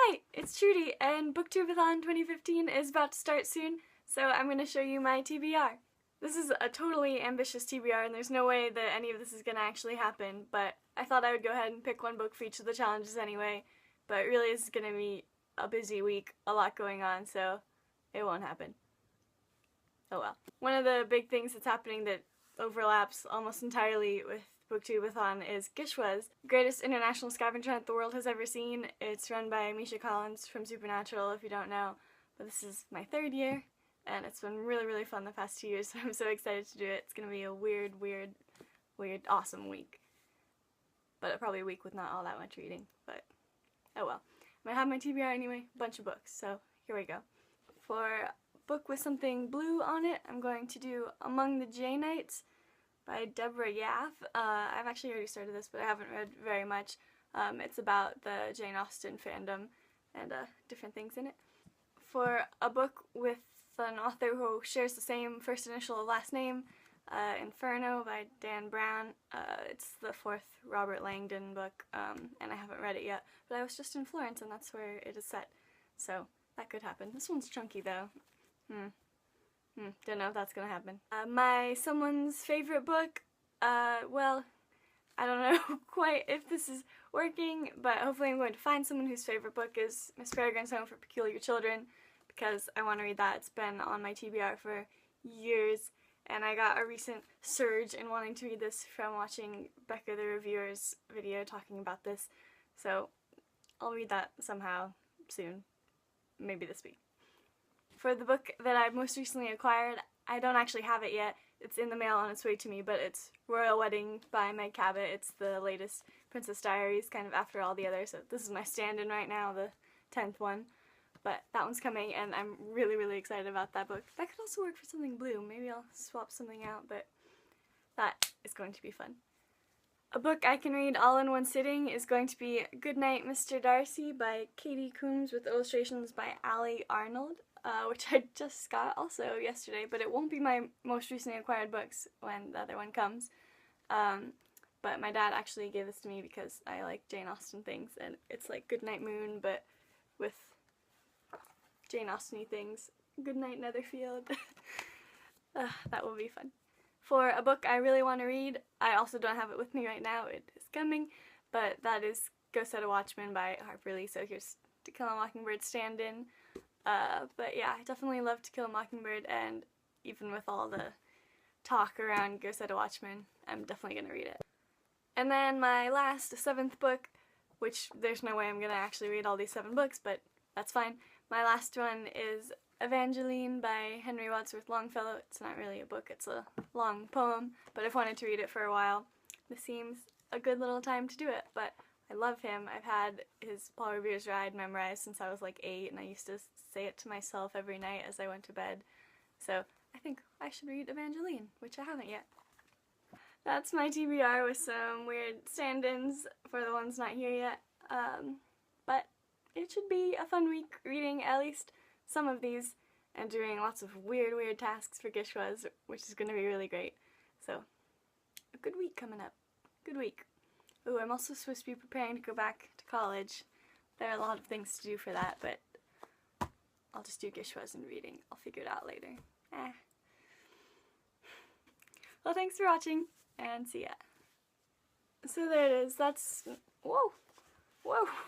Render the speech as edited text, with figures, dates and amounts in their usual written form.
Hi, it's Trudy, and BookTubeAthon 2015 is about to start soon, so I'm going to show you my TBR. This is a totally ambitious TBR, and there's no way that any of this is going to actually happen, but I thought I would go ahead and pick one book for each of the challenges anyway, but really this is going to be a busy week, a lot going on, so it won't happen. Oh well. One of the big things that's happening that overlaps almost entirely with BookTubeAthon is Gishwas, the greatest international scavenger hunt the world has ever seen. It's run by Misha Collins from Supernatural, if you don't know, but this is my third year, and it's been really fun the past 2 years, so I'm so excited to do it. It's going to be a weird, awesome week. But probably a week with not all that much reading, but oh well. I'm going to have my TBR anyway, a bunch of books, so here we go. For a book with something blue on it, I'm going to do Among the Janeites by Deborah Yaff. I've actually already started this, but I haven't read very much. It's about the Jane Austen fandom and different things in it. For a book with an author who shares the same first initial last name, Inferno by Dan Brown. It's the fourth Robert Langdon book, and I haven't read it yet, but I was just in Florence and that's where it is set, so that could happen. This one's chunky though. Don't know if that's gonna happen. My someone's favorite book, well, I don't know quite if this is working, but hopefully I'm going to find someone whose favorite book is Miss Peregrine's Home for Peculiar Children, because I want to read that. It's been on my TBR for years, and I got a recent surge in wanting to read this from watching Becca the Reviewer's video talking about this, so I'll read that somehow soon, maybe this week. For the book that I most recently acquired, I don't actually have it yet. It's in the mail on its way to me, but it's Royal Wedding by Meg Cabot. It's the latest Princess Diaries, kind of after all the others, so this is my stand-in right now, the 10th one. But that one's coming, and I'm really excited about that book. That could also work for something blue. Maybe I'll swap something out, but that is going to be fun. A book I can read all in one sitting is going to be Goodnight, Mr. Darcy by Katie Coombs with illustrations by Allie Arnold, which I just got also yesterday, but it won't be my most recently acquired books when the other one comes. But my dad actually gave this to me because I like Jane Austen things, and it's like Goodnight Moon, but with Jane Austen-y things. Goodnight Netherfield. That will be fun. For a book I really want to read, I also don't have it with me right now, it is coming, but that is Go Set a Watchman by Harper Lee, so here's To Kill a Mockingbird stand-in. But yeah, I definitely love To Kill a Mockingbird, and even with all the talk around Go Set a Watchman, I'm definitely going to read it. And then my last, 7th book, which there's no way I'm going to actually read all these 7 books, but that's fine. My last one is Evangeline by Henry Wadsworth Longfellow. It's not really a book, it's a long poem, but I've wanted to read it for a while. This seems a good little time to do it, but I love him. I've had his Paul Revere's Ride memorized since I was like 8, and I used to say it to myself every night as I went to bed. So I think I should read Evangeline, which I haven't yet. That's my TBR with some weird stand-ins for the ones not here yet. But it should be a fun week reading at least some of these and doing lots of weird tasks for Gishwas, which is going to be really great. So, a good week coming up. Good week. Ooh, I'm also supposed to be preparing to go back to college. There are a lot of things to do for that, but I'll just do Gishwas and reading. I'll figure it out later. Well, thanks for watching, and see ya. So there it is. That's... Whoa!